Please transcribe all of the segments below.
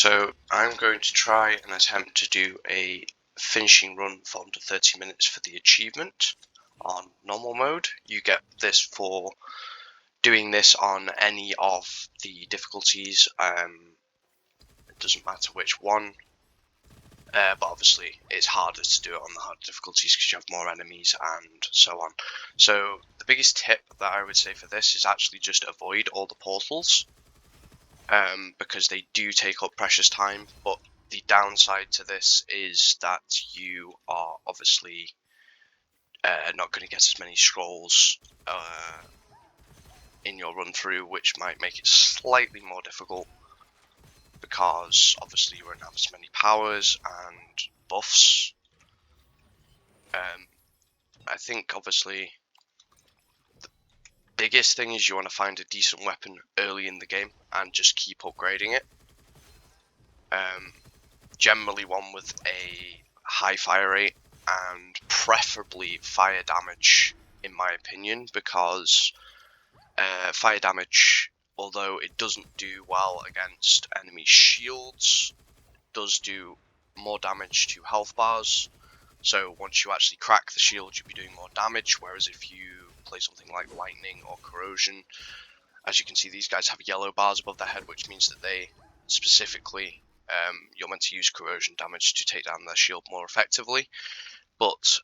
So I'm going to try and attempt to do a finishing run for under 30 minutes for the achievement on normal mode. You get this for doing this on any of the difficulties. It doesn't matter which one, but obviously it's harder to do it on the hard difficulties because you have more enemies and so on. So the biggest tip that I would say for this is actually just avoid all the portals. Because they do take up precious time, but the downside to this is that you are obviously not going to get as many scrolls in your run through, which might make it slightly more difficult because obviously you won't have as many powers and buffs. I think obviously the biggest thing is you want to find a decent weapon early in the game and just keep upgrading it. Generally one with a high fire rate and preferably fire damage, in my opinion, because fire damage, although it doesn't do well against enemy shields, does do more damage to health bars. So once you actually crack the shield, you'll be doing more damage, whereas if you play something like lightning or corrosion, as you can see, these guys have yellow bars above their head, which means that they specifically you're meant to use corrosion damage to take down their shield more effectively, but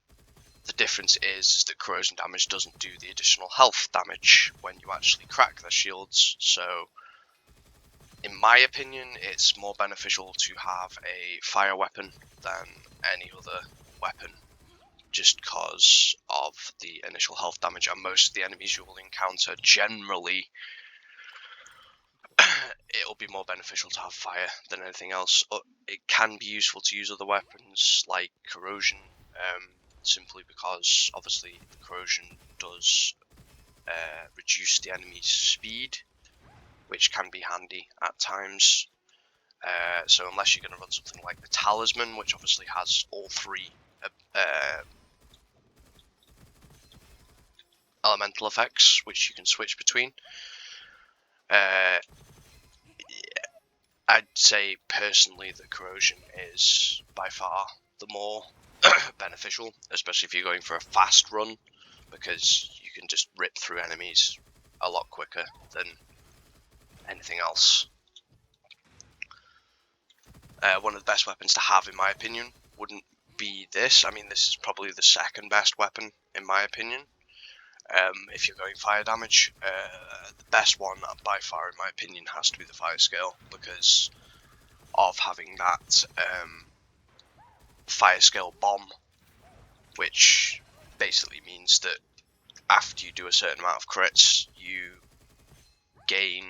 the difference is that corrosion damage doesn't do the additional health damage when you actually crack their shields. So in my opinion, it's more beneficial to have a fire weapon than any other weapon, just because of the initial health damage, and most of the enemies you will encounter generally it'll be more beneficial to have fire than anything else. It can be useful to use other weapons like corrosion, simply because obviously the corrosion does reduce the enemy's speed, which can be handy at times. So unless you're going to run something like the talisman, which obviously has all three elemental effects which you can switch between, I'd say personally that corrosion is by far the more beneficial, especially if you're going for a fast run, because you can just rip through enemies a lot quicker than anything else. One of the best weapons to have, in my opinion, wouldn't be this. I mean, this is probably the second best weapon, in my opinion. If you're going fire damage, the best one by far, in my opinion, has to be the fire scale, because of having that fire scale bomb, which basically means that after you do a certain amount of crits, you gain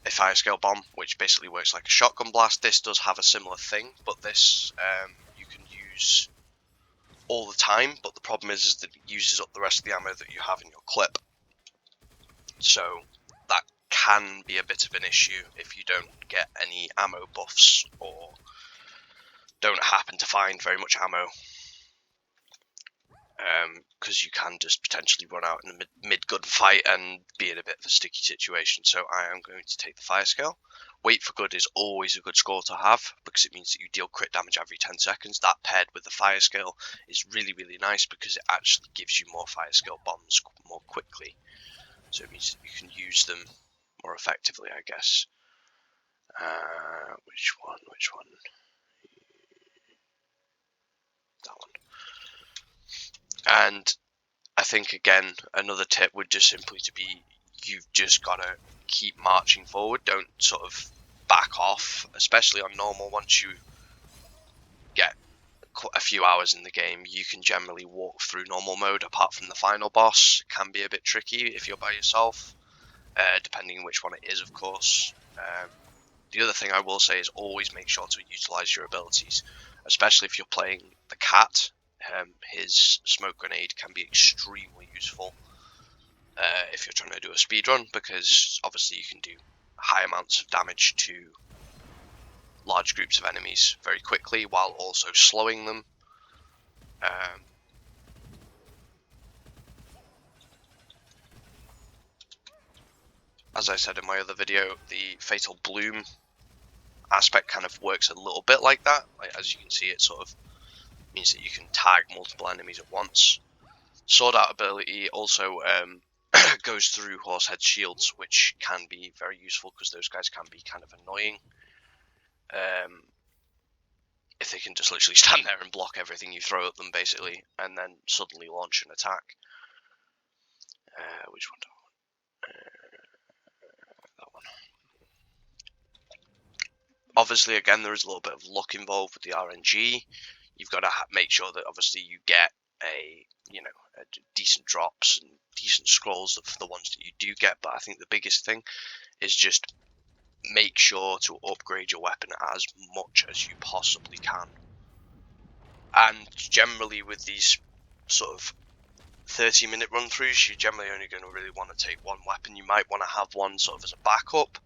a fire scale bomb, which basically works like a shotgun blast. This does have a similar thing, but this you can use all the time, but the problem is that it uses up the rest of the ammo that you have in your clip. So that can be a bit of an issue if you don't get any ammo buffs or don't happen to find very much ammo, because you can just potentially run out in a mid-gun fight and be in a bit of a sticky situation. So I am going to take the fire scale. Wait for good is always a good score to have, because it means that you deal crit damage every 10 seconds. That paired with the fire scale is really, really nice, because it actually gives you more fire scale bombs more quickly. So it means that you can use them more effectively, I guess. Which one? That one. And I think, again, another tip would just simply to be, you've just got to keep marching forward. Don't sort of back off, especially on normal. Once you get a few hours in the game, you can generally walk through normal mode, apart from the final boss. It can be a bit tricky if you're by yourself, depending on which one it is, of course. The other thing I will say is always make sure to utilize your abilities, especially if you're playing the cat. His smoke grenade can be extremely useful if you're trying to do a speed run, because obviously you can do high amounts of damage to large groups of enemies very quickly while also slowing them. As I said in my other video, the Fatal Bloom aspect kind of works a little bit like that. Like, as you can see, it sort of means that you can tag multiple enemies at once. Sword Art ability also goes through Horsehead shields, which can be very useful because those guys can be kind of annoying. If they can just literally stand there and block everything you throw at them, basically, and then suddenly launch an attack. Which one do I want? That one. Obviously, again, there is a little bit of luck involved with the RNG. You've got to make sure that obviously you get a decent drops and decent scrolls for the ones that you do get. But I think the biggest thing is just make sure to upgrade your weapon as much as you possibly can. And generally with these sort of 30-minute run-throughs, you're generally only going to really want to take one weapon. You might want to have one sort of as a backup,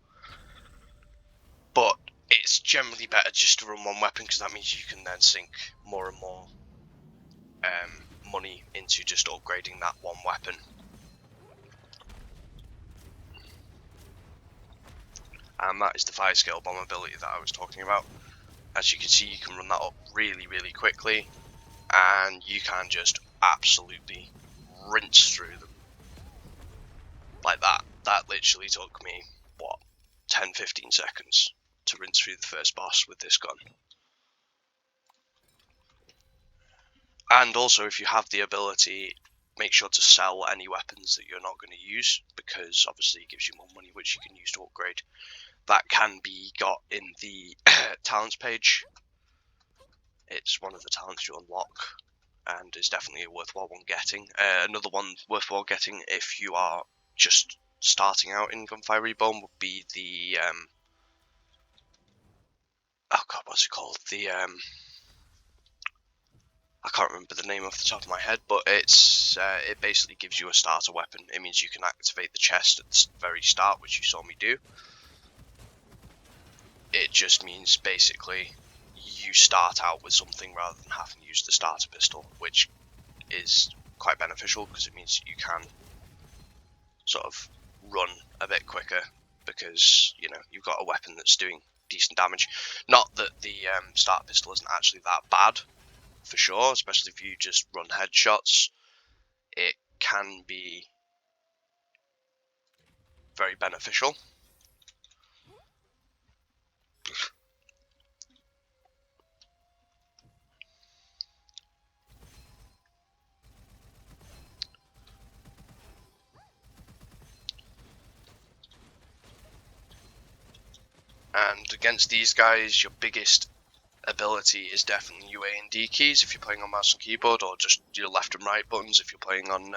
but it's generally better just to run one weapon because that means you can then sink more and more money into just upgrading that one weapon. And that is the fire scale bomb ability that I was talking about. As you can see, you can run that up really, really quickly, and you can just absolutely rinse through them like that. That literally took me, what, 10-15 seconds to rinse through the first boss with this gun. And also, if you have the ability, make sure to sell any weapons that you're not going to use, because obviously it gives you more money which you can use to upgrade. That can be got in the talents page. It's one of the talents you unlock, and is definitely a worthwhile one getting. Another one worthwhile getting if you are just starting out in Gunfire Reborn would be the oh god, what's it called? The I can't remember the name off the top of my head, but it's it basically gives you a starter weapon. It means you can activate the chest at the very start, which you saw me do. It just means basically you start out with something rather than having to use the starter pistol, which is quite beneficial because it means you can sort of run a bit quicker because you've got a weapon that's doing decent damage. Not that the starter pistol isn't actually that bad, for sure, especially if you just run headshots. It can be very beneficial. And against these guys, your biggest ability is definitely your A and D keys if you're playing on mouse and keyboard, or just your left and right buttons if you're playing on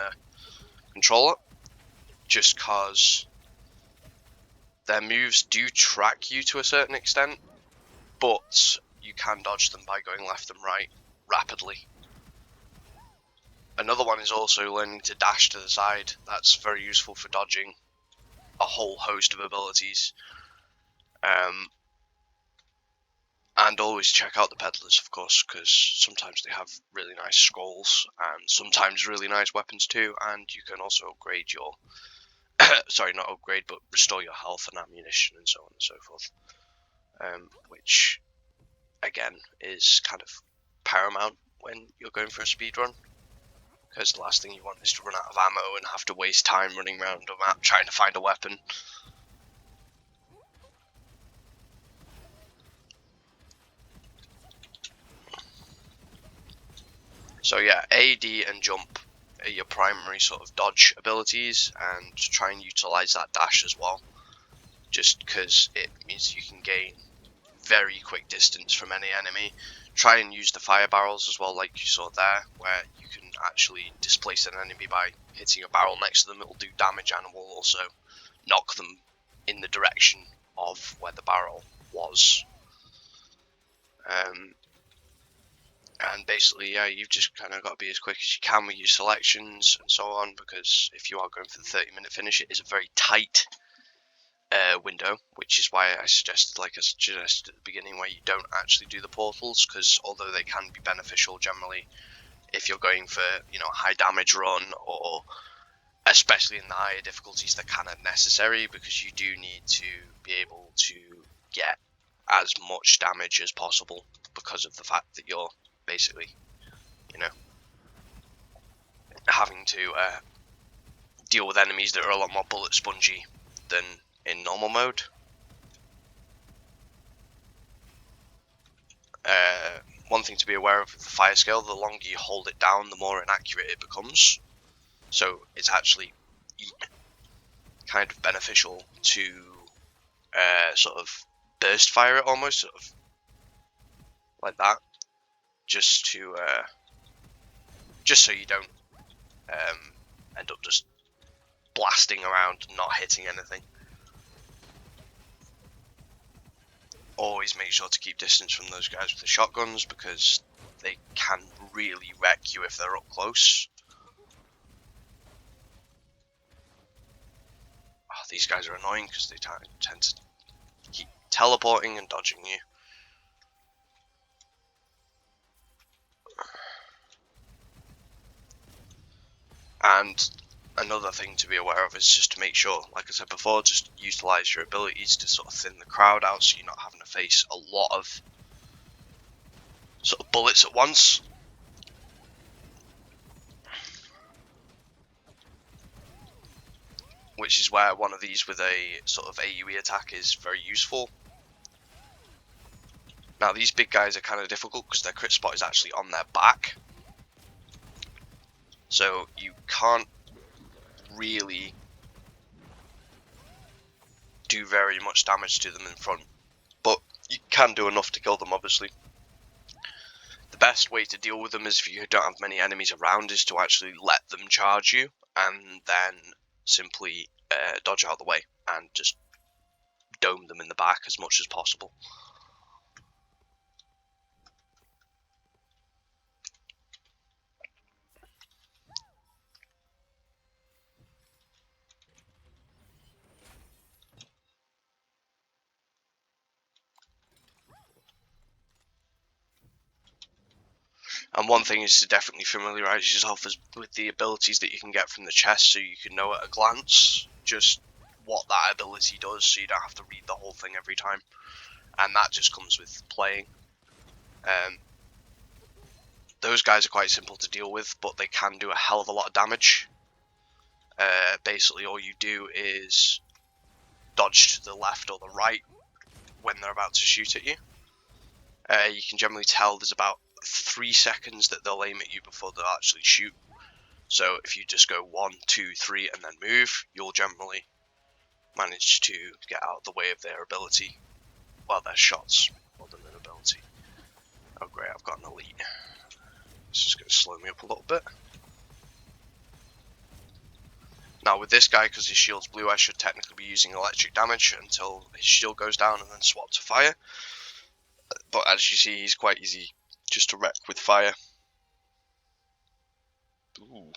controller. Just cause their moves do track you to a certain extent, but you can dodge them by going left and right rapidly. Another one is also learning to dash to the side. That's very useful for dodging a whole host of abilities. And always check out the peddlers, of course, because sometimes they have really nice scrolls and sometimes really nice weapons too, and you can also upgrade your sorry, not upgrade, but restore your health and ammunition and so on and so forth, which again is kind of paramount when you're going for a speed run, because the last thing you want is to run out of ammo and have to waste time running around a map trying to find a weapon. So yeah, AD and jump are your primary sort of dodge abilities, and try and utilize that dash as well, just because it means you can gain very quick distance from any enemy. Try and use the fire barrels as well, like you saw there, where you can actually displace an enemy by hitting a barrel next to them. It will do damage and will also knock them in the direction of where the barrel was. And basically, yeah, you've just kind of got to be as quick as you can with your selections and so on, because if you are going for the 30-minute finish, it is a very tight window, which is why I suggested, like I suggested at the beginning, where you don't actually do the portals, because although they can be beneficial generally, if you're going for, a high damage run, or especially in the higher difficulties, they're kind of necessary, because you do need to be able to get as much damage as possible because of the fact that you're basically, you know, having to deal with enemies that are a lot more bullet spongy than in normal mode. One thing to be aware of with the fire scale, the longer you hold it down, the more inaccurate it becomes. So it's actually kind of beneficial to sort of burst fire it almost, sort of like that, just so you don't end up just blasting around and not hitting anything. Always make sure to keep distance from those guys with the shotguns, because they can really wreck you if they're up close. Oh, these guys are annoying because they tend to keep teleporting and dodging you. And another thing to be aware of is just to make sure, like I said before, just utilize your abilities to sort of thin the crowd out, so you're not having to face a lot of sort of bullets at once. Which is where one of these with a sort of AoE attack is very useful. Now these big guys are kind of difficult because their crit spot is actually on their back, so you can't really do very much damage to them in front, but you can do enough to kill them, obviously. The best way to deal with them is, if you don't have many enemies around, is to actually let them charge you and then simply dodge out of the way and just dome them in the back as much as possible. And one thing is to definitely familiarise yourself with the abilities that you can get from the chest, so you can know at a glance just what that ability does, so you don't have to read the whole thing every time. And that just comes with playing. Those guys are quite simple to deal with, but they can do a hell of a lot of damage. Basically all you do is dodge to the left or the right when they're about to shoot at you. You can generally tell there's about 3 seconds that they'll aim at you before they'll actually shoot. So if you just go 1, 2, 3 and then move, you'll generally manage to get out of the way of their ability. Well, their shots more than their ability. Oh great, I've got an elite. This is going to slow me up a little bit. Now with this guy, because his shield's blue, I should technically be using electric damage until his shield goes down and then swap to fire. But as you see, he's quite easy just to wreck with fire. Ooh,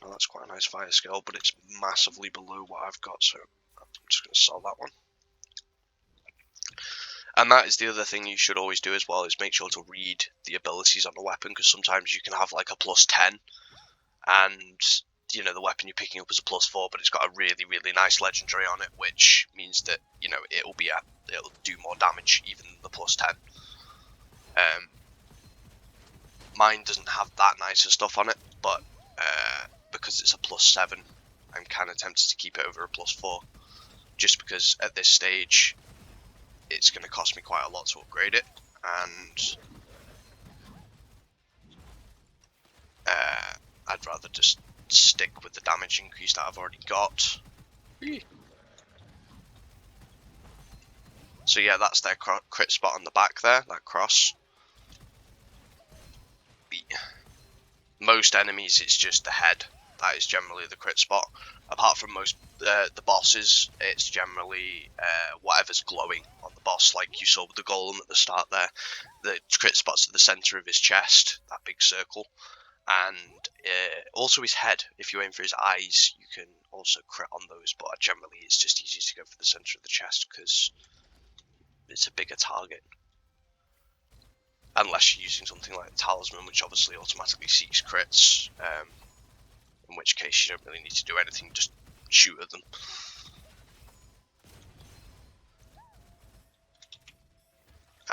well, that's quite a nice fire scale, but it's massively below what I've got, so I'm just going to sell that one. And that is the other thing you should always do as well, is make sure to read the abilities on the weapon, because sometimes you can have like a +10, and you know the weapon you're picking up is a +4, but it's got a really, really nice legendary on it, which means that, you know, it'll do more damage even than the +10. Mine doesn't have that nicer stuff on it, but because it's a +7, I'm kind of tempted to keep it over a +4, just because at this stage it's going to cost me quite a lot to upgrade it, and I'd rather just stick with the damage increase that I've already got. So yeah, that's their crit spot on the back there, that cross. Most enemies, it's just the head. That is generally the crit spot. Apart from most the bosses, it's generally whatever's glowing on the boss, like you saw with the golem at the start there. The crit spot's at the centre of his chest, that big circle. And also his head. If you aim for his eyes, you can also crit on those, but generally it's just easier to go for the centre of the chest because it's a bigger target. Unless you're using something like the talisman, which obviously automatically seeks crits, in which case you don't really need to do anything, just shoot at them.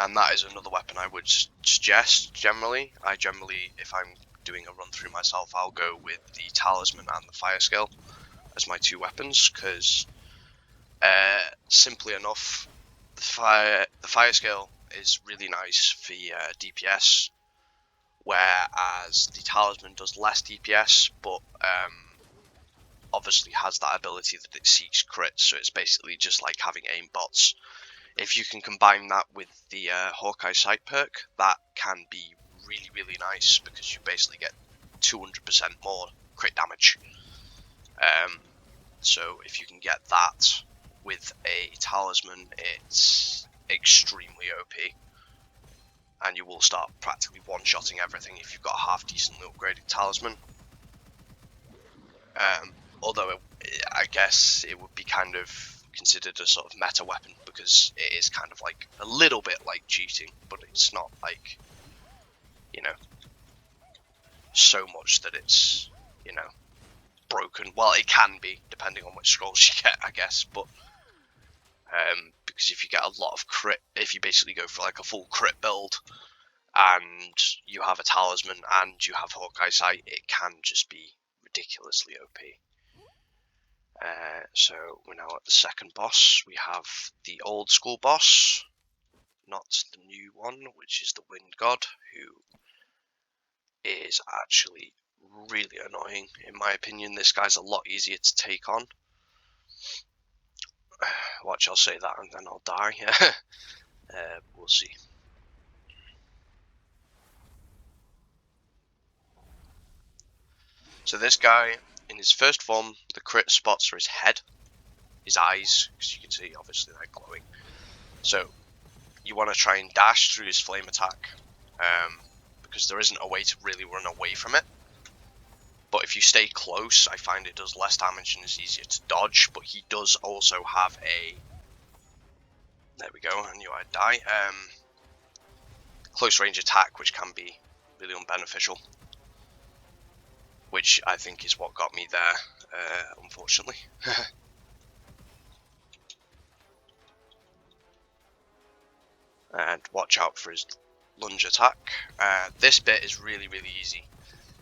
and that is another weapon I would suggest generally. If I'm doing a run through myself, I'll go with the Talisman and the Fire Scale as my two weapons, because simply enough, the Fire Scale is really nice for DPS, whereas the Talisman does less DPS, but obviously has that ability that it seeks crits, so it's basically just like having aim bots. If you can combine that with the Hawkeye Sight perk, that can be really, really nice, because you basically get 200% more crit damage. So if you can get that with a Talisman, it's extremely OP. And you will start practically one-shotting everything if you've got a half-decently upgraded Talisman. Although I guess it would be kind of considered a sort of meta weapon, because it is kind of like a little bit like cheating, but it's not like, you know, so much that it's, you know, broken. Well, it can be, depending on which scrolls you get, I guess, but because if you get a lot of crit, if you basically go for like a full crit build, and you have a Talisman and you have Hawkeye Sight, it can just be ridiculously OP. So we're now at the second boss. We have the old school boss, not the new one, which is the Wind God, who is actually really annoying in my opinion. This guy's a lot easier to take on. Watch, I'll say that and then I'll die. We'll see. So this guy, in his first form, the crit spots are his head, his eyes, because you can see obviously they're glowing. So you want to try and dash through his flame attack, because there isn't a way to really run away from it. But if you stay close, I find it does less damage and is easier to dodge. But he does also have a, there we go, I knew I'd die, close range attack, which can be really unbeneficial, which I think is what got me there, unfortunately. And watch out for his lunge attack. This bit is really, really easy.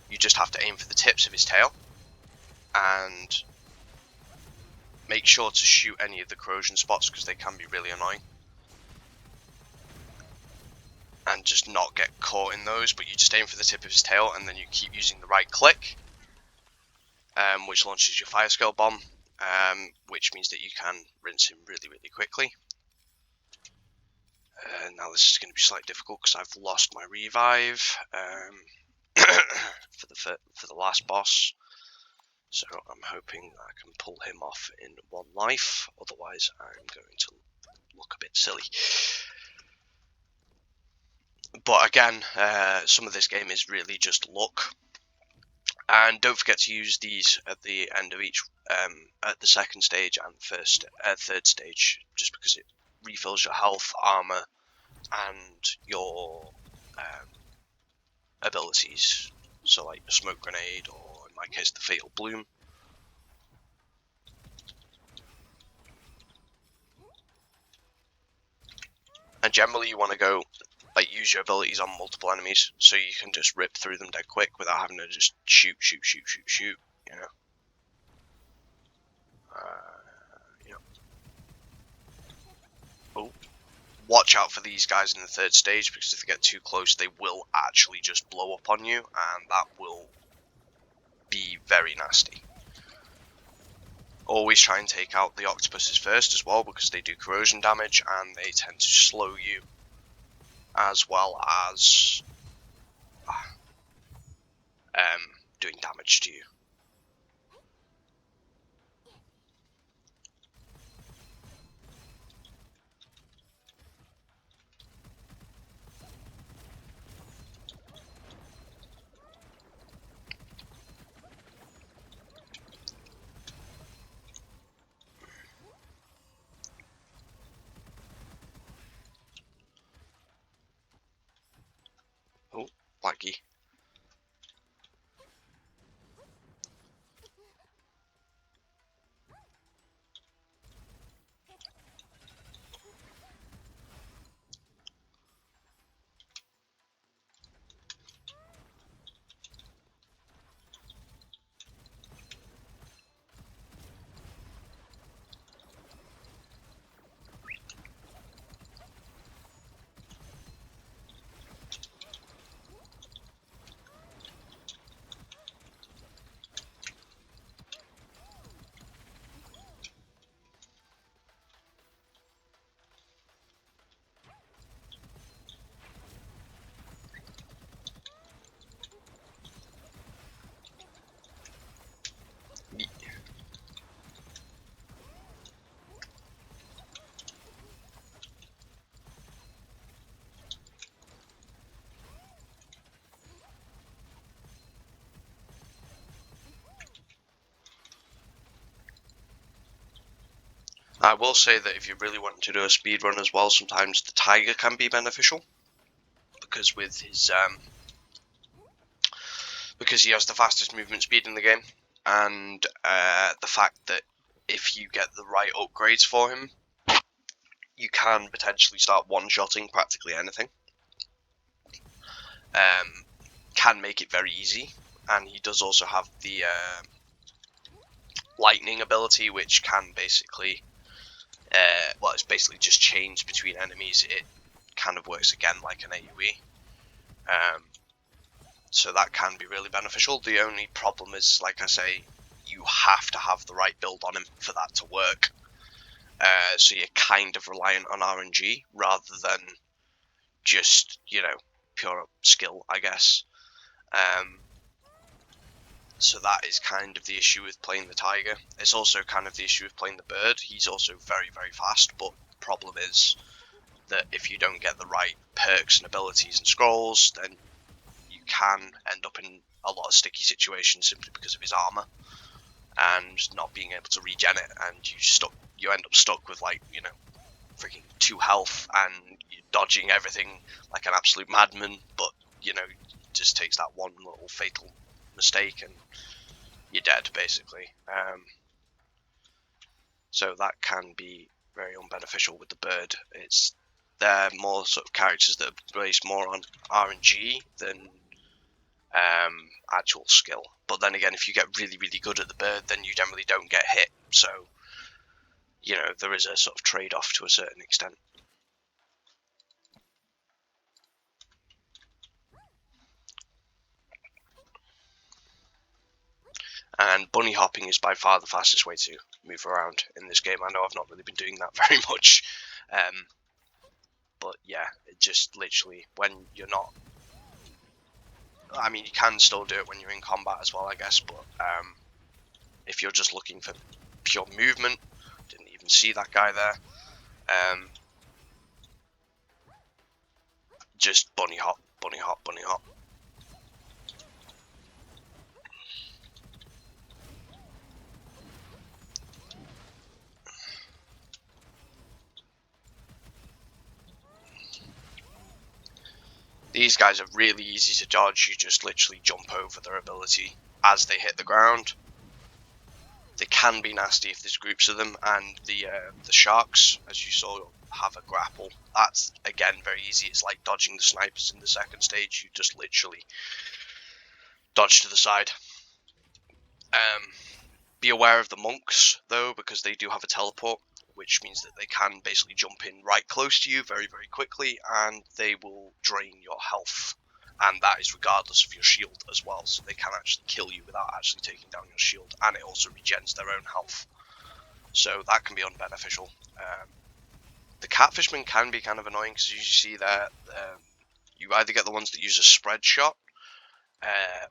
You just have to aim for the tips of his tail and make sure to shoot any of the corrosion spots, because they can be really annoying, and just not get caught in those. But you just aim for the tip of his tail, and then you keep using the right click, which launches your fire scale bomb, which means that you can rinse him really, really quickly. Now this is going to be slightly difficult because I've lost my revive for the last boss, so I'm hoping I can pull him off in one life, otherwise I'm going to look a bit silly. But again, some of this game is really just luck, and don't forget to use these at the end of each, at the second stage and third stage, just because it refills your health, armor, and your abilities, so like the smoke grenade, or in my case the fatal bloom. And generally you want to go, like, use your abilities on multiple enemies, so you can just rip through them dead quick without having to just shoot, you know. Oh, watch out for these guys in the third stage, because if they get too close they will actually just blow up on you, and that will be very nasty. Always try and take out the octopuses first as well, because they do corrosion damage and they tend to slow you, as well as doing damage to you. Oh, laggy. I will say that if you really want to do a speed run as well, sometimes the Tiger can be beneficial, because with his because he has the fastest movement speed in the game, and the fact that if you get the right upgrades for him, you can potentially start one-shotting practically anything. Can make it very easy, and he does also have the lightning ability, which can basically, well, it's basically just change between enemies. It kind of works again like an AoE. So that can be really beneficial. The only problem is, like I say, you have to have the right build on him for that to work. So you're kind of reliant on RNG rather than just, you know, pure skill, I guess. So that is kind of the issue with playing the Tiger. It's also kind of the issue with playing the Bird. He's also very, very fast, but the problem is that if you don't get the right perks and abilities and scrolls, then you can end up in a lot of sticky situations simply because of his armor and not being able to regen it, and you end up stuck with, like, you know, freaking 2 health, and you're dodging everything like an absolute madman, but, you know, it just takes that one little fatal mistake and you're dead, basically. So that can be very unbeneficial with the Bird. They're more sort of characters that are based more on RNG than actual skill. But then again, if you get really, really good at the Bird, then you generally don't get hit. So, you know, there is a sort of trade-off to a certain extent. And bunny hopping is by far the fastest way to move around in this game. I know I've not really been doing that very much. But yeah, it just literally, when you're not... I mean, you can still do it when you're in combat as well, I guess, but if you're just looking for pure movement, didn't even see that guy there, just bunny hop, bunny hop, bunny hop. These guys are really easy to dodge. You just literally jump over their ability as they hit the ground. They can be nasty if there's groups of them, and the sharks, as you saw, have a grapple. That's, again, very easy. It's like dodging the snipers in the second stage. You just literally dodge to the side. Be aware of the monks, though, because they do have a teleport, which means that they can basically jump in right close to you very, very quickly, and they will drain your health. And that is regardless of your shield as well, so they can actually kill you without actually taking down your shield, and it also regens their own health. So that can be unbeneficial. The catfishmen can be kind of annoying, because as you see there, you either get the ones that use a spread shot,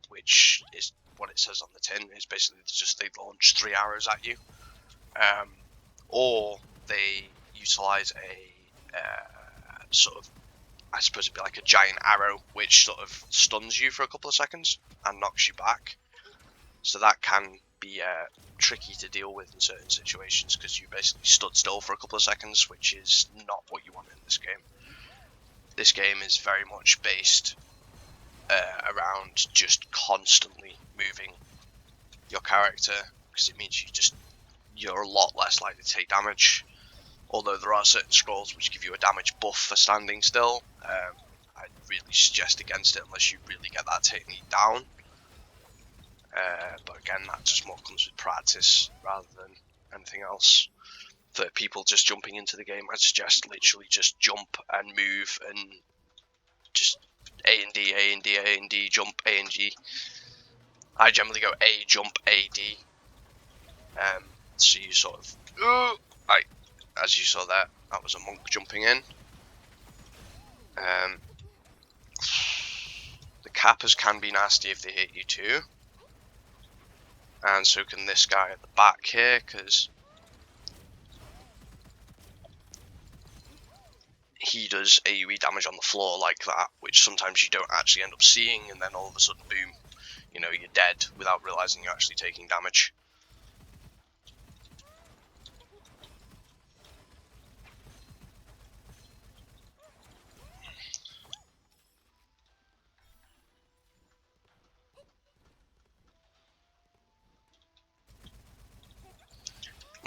which is what it says on the tin, is basically just they launch 3 arrows at you, or they utilize a sort of, I suppose it'd be like a giant arrow, which sort of stuns you for a couple of seconds and knocks you back. So that can be tricky to deal with in certain situations, because you basically stood still for a couple of seconds, which is not what you want in this game. This game is very much based around just constantly moving your character, because it means you're a lot less likely to take damage. Although there are certain scrolls which give you a damage buff for standing still, I'd really suggest against it unless you really get that technique down. But again, that just more comes with practice rather than anything else. For people just jumping into the game, I'd suggest literally just jump and move and just A and D, A and D, A and D, jump, A and G. I generally go A, jump, A, D. So you sort of, as you saw there, that was a monk jumping in. The cappers can be nasty if they hit you too. And so can this guy at the back here, because he does AoE damage on the floor like that, which sometimes you don't actually end up seeing, and then all of a sudden, boom, you know, you're dead without realizing you're actually taking damage.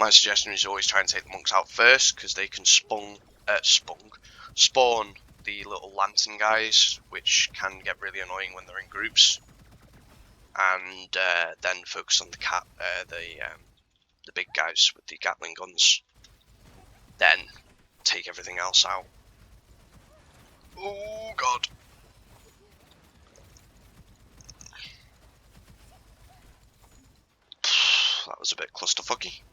my suggestion is always try and take the monks out first, because they can spawn the little lantern guys, which can get really annoying when they're in groups. And then focus on the big guys with the Gatling guns. Then take everything else out. Oh god. That was a bit clusterfucky.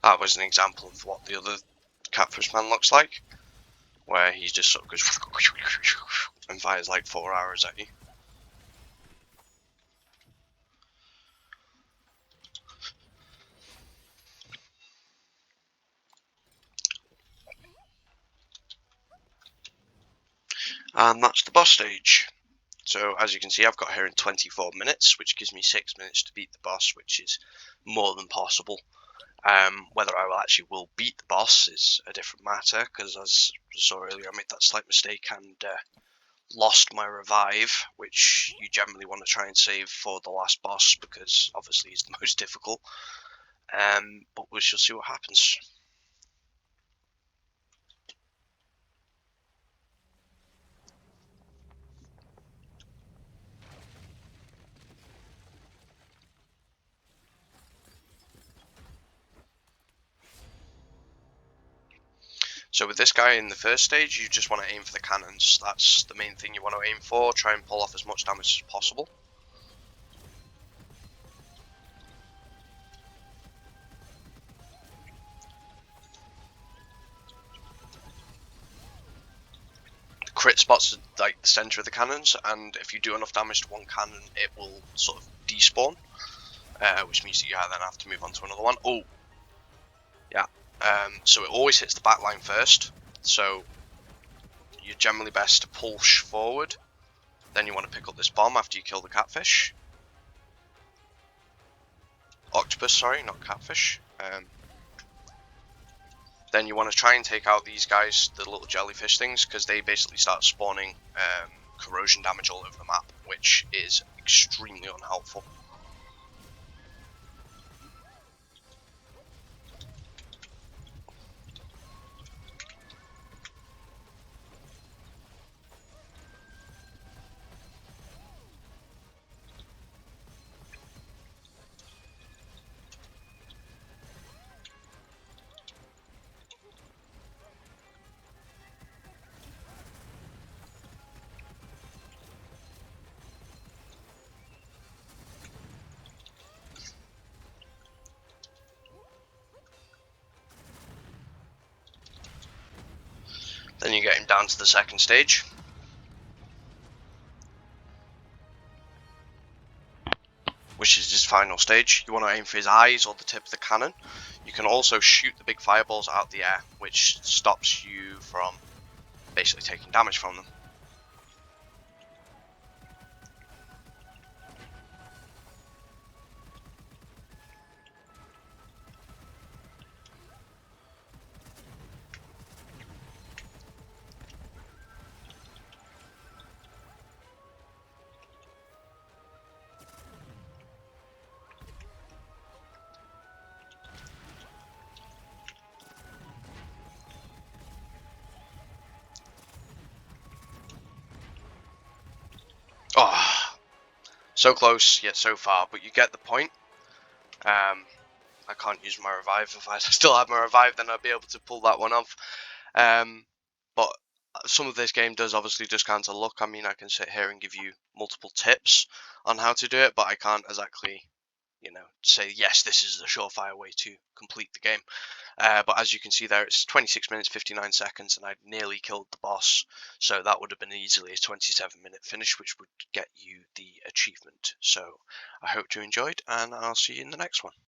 That was an example of what the other catfish man looks like, where he just sort of goes and fires like 4 arrows at you. And that's the boss stage. So as you can see, I've got here in 24 minutes, which gives me 6 minutes to beat the boss, which is more than possible. Whether I will beat the boss is a different matter, because as I saw earlier, I made that slight mistake and lost my revive, which you generally want to try and save for the last boss, because obviously he's the most difficult. But we shall see what happens. So with this guy in the first stage, you just want to aim for the cannons. That's the main thing you want to aim for. Try and pull off as much damage as possible. The crit spots are like the center of the cannons, and if you do enough damage to one cannon, it will sort of despawn, which means that you then have to move on to another one. Oh, yeah. So it always hits the back line first. So you're generally best to push forward. Then you want to pick up this bomb after you kill the catfish. Octopus, sorry, not catfish. Then you want to try and take out these guys, the little jellyfish things, because they basically start spawning corrosion damage all over the map, which is extremely unhelpful. Then you get him down to the second stage. Which is his final stage. You want to aim for his eyes or the tip of the cannon. You can also shoot the big fireballs out of the air, which stops you from basically taking damage from them. Oh, so close yet so far, but you get the point. I can't use my revive. If I still had my revive, then I'd be able to pull that one off. But some of this game does obviously discount a luck. I mean, I can sit here and give you multiple tips on how to do it, but I can't exactly, say, yes, this is the surefire way to complete the game. But as you can see there, it's 26 minutes 59 seconds, and I'd nearly killed the boss, so that would have been easily a 27-minute finish, which would get you the achievement. So I hope you enjoyed, and I'll see you in the next one.